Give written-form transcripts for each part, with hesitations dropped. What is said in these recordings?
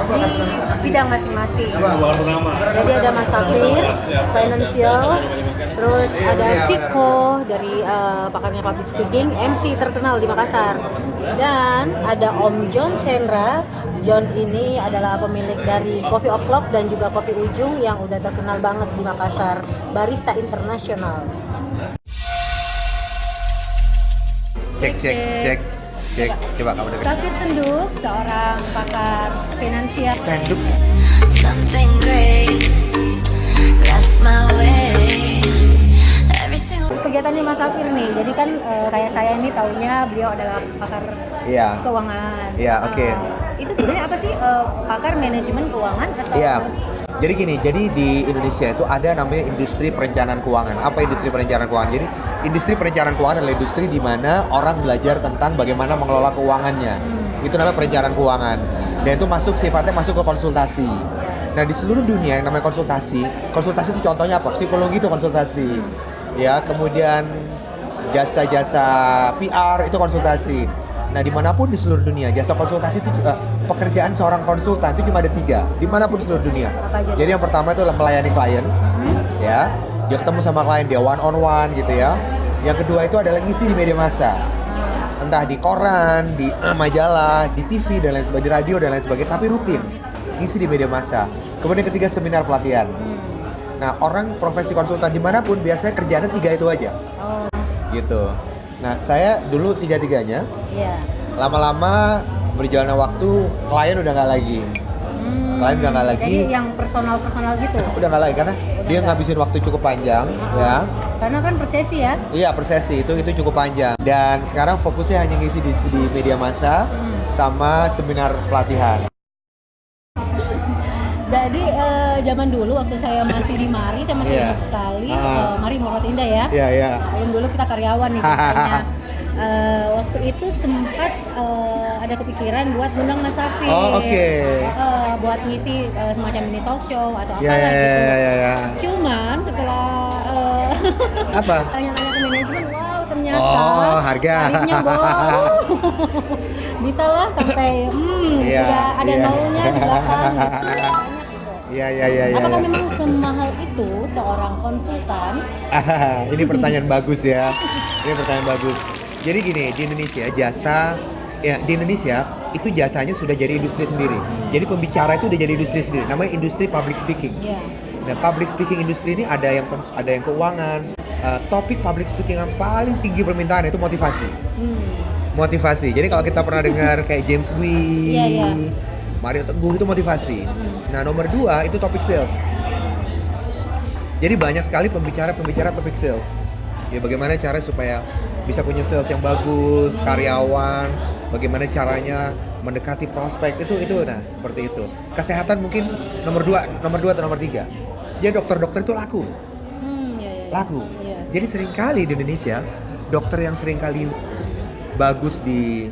di bidang masing-masing. Jadi ada Mas Safir, financial, terus ada Viko dari pakarnya public speaking, MC terkenal di Makassar. Dan ada Om John Sendra. John ini adalah pemilik dari Coffee O'Clock dan juga Kopi Ujung yang udah terkenal banget di Makassar, barista internasional. Cek. Coba kamu dengar. Safir Senduk, seorang pakar finansial. Senduk. Something great, that's my way. Every single Kegiatannya Mas Safir nih, jadi kan kayak saya ini taunya beliau adalah pakar Iya. keuangan. Iya, oke. Itu sebenarnya apa sih pakar manajemen keuangan atau? Iya. Jadi gini, jadi di Indonesia itu ada namanya industri perencanaan keuangan. Apa industri perencanaan keuangan? Jadi industri perencanaan keuangan adalah industri di mana orang belajar tentang bagaimana mengelola keuangannya. Itu namanya perencanaan keuangan. Dan itu sifatnya masuk ke konsultasi. Nah, di seluruh dunia yang namanya konsultasi itu contohnya apa? Psikologi itu konsultasi. Ya, kemudian jasa-jasa PR itu konsultasi. Nah, dimanapun di seluruh dunia, jasa konsultasi itu juga pekerjaan seorang konsultan itu cuma ada 3, dimanapun di seluruh dunia. Apa aja? Jadi yang pertama itu adalah melayani klien, ya, dia ketemu sama klien, dia one on one gitu ya. Yang kedua itu adalah ngisi di media massa, entah di koran, di majalah, di TV dan lain sebagainya, di radio dan lain sebagainya, tapi rutin ngisi di media massa. Kemudian ketiga seminar pelatihan. Nah, orang profesi konsultan dimanapun biasanya kerjaannya 3 itu aja, Oh, gitu. Nah, saya dulu 3-3-nya. iya. Lama-lama berjalannya waktu, klien udah nggak lagi. Klien udah nggak lagi. Jadi yang personal gitu. Udah nggak lagi karena dia nggak. ngabisin waktu cukup panjang, ya. Karena kan persesi ya. Iya, persesi itu cukup panjang. Dan sekarang fokusnya hanya ngisi di media massa sama seminar pelatihan. Jadi zaman dulu waktu saya masih di Mari, saya masih Iya. ingat sekali Mari Murad Indah ya. Iya, iya. Yang dulu kita karyawan nih ceritanya. Waktu itu sempat ada kepikiran buat undang Mas Safir. Oh, oke. Buat ngisi semacam mini talk show atau Iya, apalah iya, gitu. iya, iya. Cuman setelah Apa? tanya-tanya ke manajemen, wow ternyata Oh, harga. tarifnya bisa lah sampai Iya, sudah ada iya. nolnya di belakang gitu. Banyak gitu. Iya. Apakah memang semahal itu seorang konsultan? Ini pertanyaan bagus ya. Ini pertanyaan bagus. Jadi gini, di Indonesia di Indonesia itu jasanya sudah jadi industri sendiri. Jadi pembicara itu udah jadi industri sendiri. Namanya industri public speaking. Iya. Nah, public speaking industri ini ada yang keuangan. Topik public speaking yang paling tinggi permintaan itu motivasi. Motivasi. Jadi kalau kita pernah dengar kayak James Gui, Iya. Mario Teguh itu motivasi. Nah, nomor 2 itu topik sales. Jadi banyak sekali pembicara topik sales. Ya, bagaimana cara supaya bisa punya sales yang bagus, karyawan, bagaimana caranya mendekati prospek itu nah seperti itu. Kesehatan mungkin nomor 2 atau nomor 3. Jadi dokter-dokter itu laku. Iya. Laku. Iya. Jadi seringkali di Indonesia dokter yang seringkali bagus di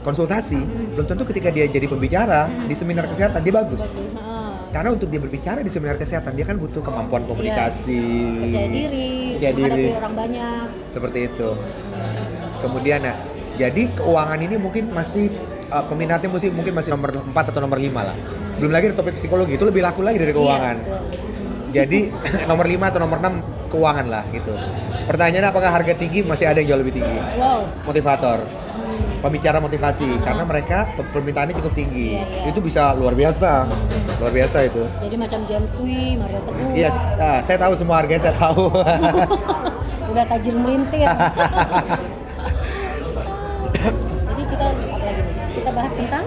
konsultasi belum tentu ketika dia jadi pembicara di seminar kesehatan dia bagus. Karena untuk dia berbicara di seminar kesehatan dia kan butuh kemampuan komunikasi, Percaya diri, percaya menghadapi diri. orang banyak. Seperti itu. Kemudian jadi keuangan ini mungkin masih peminatnya mungkin masih nomor 4 atau nomor 5 lah. Belum lagi ada topik psikologi itu lebih laku lagi dari keuangan. Iya, betul. Jadi nomor 5 atau nomor 6 keuangan lah gitu. Pertanyaannya apakah harga tinggi? Masih ada yang jauh lebih tinggi. Wow. Motivator. Pembicara motivasi karena mereka permintaannya cukup tinggi. Iya. Itu bisa luar biasa. Luar biasa itu. Jadi macam James Gui, Mario Teguh. Yes, saya tahu semua harganya, saya tahu. Udah tajir melintir. Jadi kita apa lagi nih? Kita bahas tentang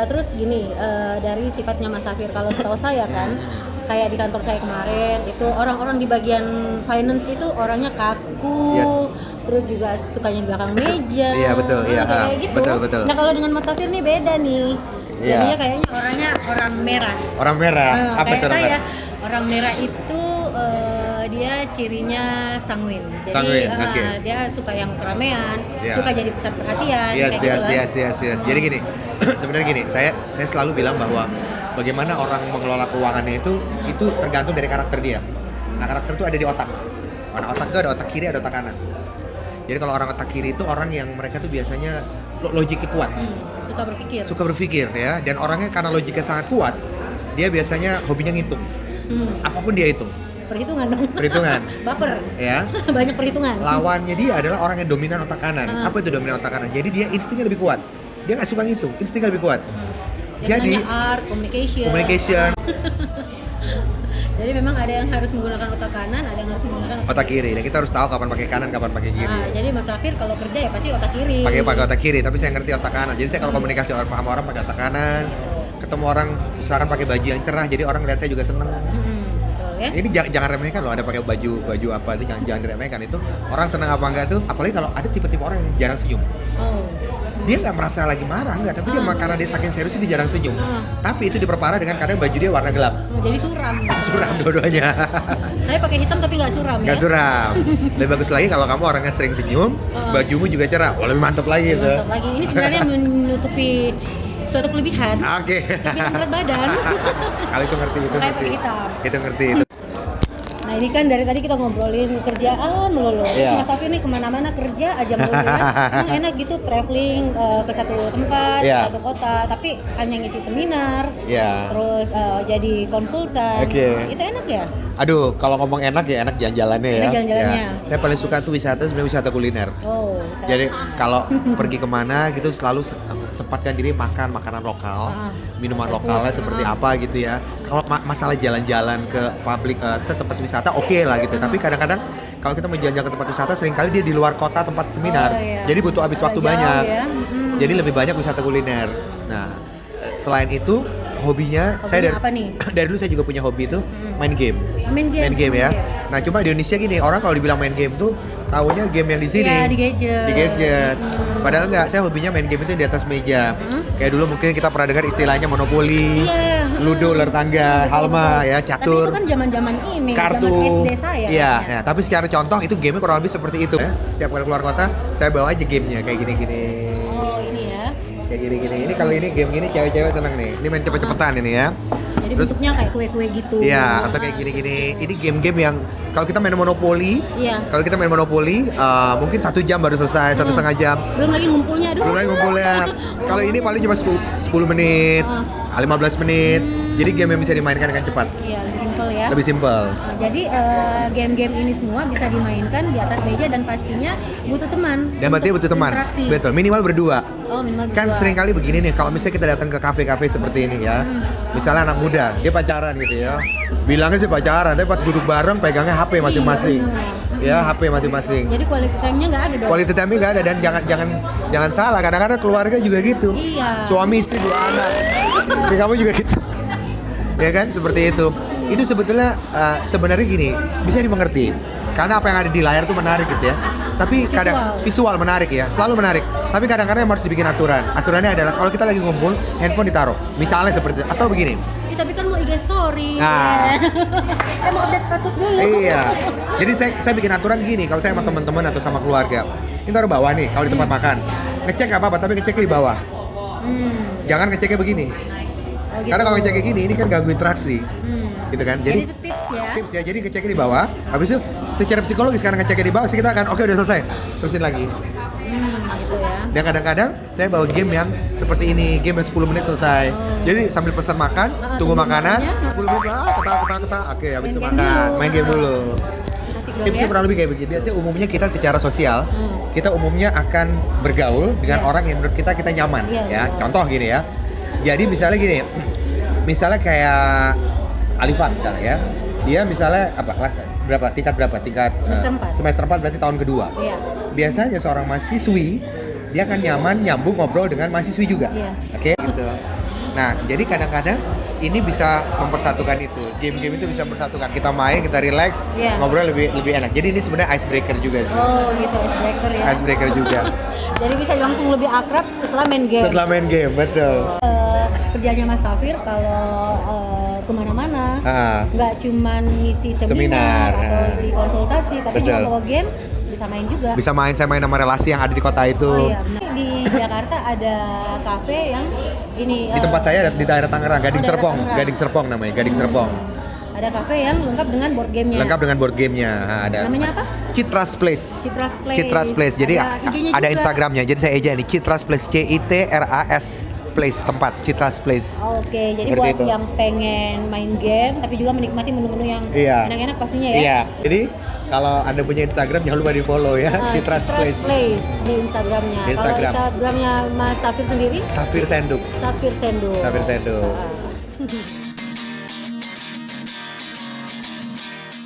terus gini, dari sifatnya Mas Safir, kalau setahu saya kan, kayak di kantor saya kemarin itu orang-orang di bagian finance itu orangnya kaku, Yes. terus juga sukanya di belakang meja. Iya, betul, iya, kayak gitu. betul. Nah kalau dengan Mas Safir nih beda nih. Iya. Jadinya kayaknya orangnya orang merah. Orang merah. Apa Kayak itu orang saya, merah? orang merah itu dia cirinya sanguin. Jadi Sanguin, oke. dia suka yang keramaian, Iya. suka jadi pusat perhatian. Yes. kayak gitu kan. Jadi gini, sebenarnya gini, saya selalu bilang bahwa bagaimana orang mengelola keuangannya itu tergantung dari karakter dia. Nah, karakter itu ada di otak. Nah, otak itu ada otak kiri, ada otak kanan. Jadi kalau orang otak kiri itu orang yang mereka tuh biasanya logiknya kuat. Suka suka berpikir ya, dan orangnya karena logiknya sangat kuat, dia biasanya hobinya ngitung. Apapun dia hitung. Perhitungan dong. Perhitungan. Baper. Ya. Banyak perhitungan. Lawannya dia adalah orang yang dominan otak kanan. Apa itu dominan otak kanan? Jadi dia instingnya lebih kuat. Dia nggak suka ngitung, instingnya lebih kuat. Jadi art, communication. Jadi memang ada yang harus menggunakan otak kanan, ada yang harus menggunakan otak kiri. Dan kita harus tahu kapan pakai kanan, kapan pakai kiri. Jadi Mas Safir kalau kerja ya pasti otak kiri. Pakai otak kiri, tapi saya ngerti otak kanan. Jadi saya kalau komunikasi sama orang pakai otak kanan. Ketemu orang usahakan pakai baju yang cerah, jadi orang lihat saya juga seneng. Betul, ya? Ini jangan remehkan loh, ada pakai baju apa itu jangan diremehkan itu. Orang senang apa enggak tuh, apalagi kalau ada tipe-tipe orang yang jarang senyum. Dia nggak merasa lagi marah enggak, tapi dia karena dia saking serius dia jarang senyum. Tapi itu diperparah dengan kadang baju dia warna gelap. Jadi suram. Suram dua-duanya. Saya pakai hitam tapi nggak suram Nggak suram. Lebih bagus lagi kalau kamu orangnya sering senyum, bajumu juga cerah. Oh, lebih mantap lagi itu. Mantap lagi. Ini sebenarnya menutupi suatu kelebihan. Oke. Kelebihan berat badan. Kalau itu ngerti, itu Makanya ngerti. pakai hitam. Itu ngerti itu. Nah ini kan dari tadi kita ngobrolin kerjaan melulu. Iya. Mas Safir nih kemana-mana kerja aja melulu ya. Emang enak gitu traveling ke satu tempat, Iya. ke satu kota, tapi hanya ngisi seminar, Iya. terus jadi konsultan. Oke. Itu enak ya? Aduh, kalau ngomong enak ya enak jalan-jalannya ya. Enak jalan-jalannya. Ya. Saya paling suka tuh wisata sebenarnya wisata kuliner. Oh. Jadi kalau pergi kemana gitu selalu sempatkan diri makan makanan lokal, minuman lokalnya seperti apa gitu ya. Kalau masalah jalan-jalan ke tempat wisata oke lah gitu. Tapi kadang-kadang kalau kita mau jalan-jalan ke tempat wisata seringkali dia di luar kota tempat seminar. Iya. Jadi butuh habis waktu Jauh banyak. ya. Jadi lebih banyak wisata kuliner. Nah, selain itu hobinya saya apa nih? dari dulu saya juga punya hobi itu main game. Main game Ya. Nah, cuma di Indonesia gini, orang kalau dibilang main game tuh taunya game yang di sini. Iya, di gadget. Di gadget. Padahal enggak, saya hobinya main game itu di atas meja. Kayak dulu mungkin kita pernah dengar istilahnya monopoli, Iya. ludo, ular tangga, halma ya, catur. Tapi itu kan zaman-zaman ini, Kartu. zaman SD saya. Iya, katanya. ya, tapi secara contoh itu game kurang lebih seperti itu. Setiap kali keluar kota, saya bawa aja gamenya kayak gini-gini. Oh, ini ya. Kayak gini-gini. Ini kalau ini game gini cewek-cewek seneng nih. Ini main cepet-cepetan ini ya. Jadi Terus- bentuknya kayak kue-kue gitu. Iya, atau kayak gini-gini. Ini game-game yang kalau kita main monopoli, Iya. mungkin 1 jam baru selesai, 1,5 jam. Belum lagi ngumpulnya dong. Belum lagi ngumpulnya. Kalau ini paling cuma 10 menit, 15 menit. Jadi game yang bisa dimainkan dengan cepat. Iya, lebih simpel ya. Lebih simpel. Nah, jadi game-game ini semua bisa dimainkan di atas meja dan pastinya butuh teman. Dan berarti untuk butuh teman. interaksi. Betul, minimal berdua. Oh, minimal Kan berdua. sering kali begini nih, kalau misalnya kita datang ke kafe-kafe seperti ini ya. Misalnya anak muda, dia pacaran gitu ya. Bilangnya sih pacaran, tapi pas duduk bareng pegangnya HP masing-masing. Iya, Ya, HP masing-masing. Jadi quality time-nya nggak ada dong. Quality time nggak ada, dan jangan salah, kadang-kadang keluarga juga gitu. Iya. Suami istri 2 anak. Kayak kamu juga gitu. Ya kan, seperti itu. Itu sebetulnya sebenarnya gini, bisa dimengerti. Karena apa yang ada di layar tuh menarik gitu ya. Tapi kadang visual menarik ya, selalu menarik. Tapi kadang-kadang harus dibikin aturan. Aturannya adalah kalau kita lagi ngumpul, handphone ditaruh. Misalnya seperti itu. Atau begini. Tapi kan mau IG story. Nah. Mau update status dulu. Iya. Jadi saya bikin aturan gini, kalau saya sama teman-teman atau sama keluarga, ini taruh bawah nih kalau di tempat makan. Ngecek nggak apa-apa, tapi ngeceknya di bawah. Jangan ngeceknya begini. Oh, gitu. Karena kalau ngeceknya gini, ini kan ganggu interaksi. Gitu kan. Jadi itu tips ya. Tips ya, jadi ngeceknya di bawah. Habis itu secara psikologis karena ngeceknya di bawah, kita akan oke udah selesai. Terusin lagi. Gitu ya. Dan kadang-kadang saya bawa game yang seperti ini, game yang 10 menit selesai. Jadi sambil pesan makan, tunggu makanan, 10 menit ketawa. Oke, habis itu makan, main game dulu. Asik dong Tipsnya ya. kurang lebih kayak begini. Biasanya umumnya kita secara sosial, kita umumnya akan bergaul dengan orang yang menurut kita nyaman. Iya, Ya, betul. contoh gini ya. Jadi misalnya gini, misalnya kayak Alifa misalnya ya. Dia misalnya apa kelas berapa? Tingkat berapa? Tingkat Semester 4. semester 4 berarti tahun kedua. Iya. Biasanya seorang mahasiswi dia akan nyaman nyambung ngobrol dengan mahasiswi juga. Iya. Oke, gitu. Nah, jadi kadang-kadang ini bisa mempersatukan itu. Game-game itu bisa mempersatukan. Kita main, kita relax, Iya. ngobrol lebih enak. Jadi ini sebenarnya icebreaker juga sih. Oh gitu, icebreaker ya. Icebreaker juga. Jadi bisa langsung lebih akrab setelah main game. Setelah main game, betul. Kerjanya Mas Safir kalau kemana-mana, nggak cuman ngisi Seminar, atau ngisi konsultasi, tapi betul. juga bawa game bisa main juga. Bisa main, saya main sama relasi yang ada di kota itu. Oh iya, benar. Di Jakarta ada kafe yang ini Di tempat saya di daerah Tangerang, Gading daerah Serpong, Tangerang. Gading Serpong namanya, Gading Serpong. Ada kafe yang lengkap dengan board gamenya. Lengkap dengan board gamenya. Nah, ada. Namanya apa? Citras Place. Citras Place. Citras Place. Jadi IG-nya ada juga. Instagramnya. Jadi saya eja nih Citras Place. CITRAS Place, tempat Citras Place. Oke, jadi Seperti buat itu. yang pengen main game tapi juga menikmati menu-menu yang Iya. enak-enak pastinya ya. Iya. Jadi kalau Anda punya Instagram jangan lupa di follow ya. Citras Place. di Instagramnya. Di Instagram. Kalau Instagramnya Mas Safir sendiri, Safir Senduk. Safir Sendo. Safir Senduk. Ah.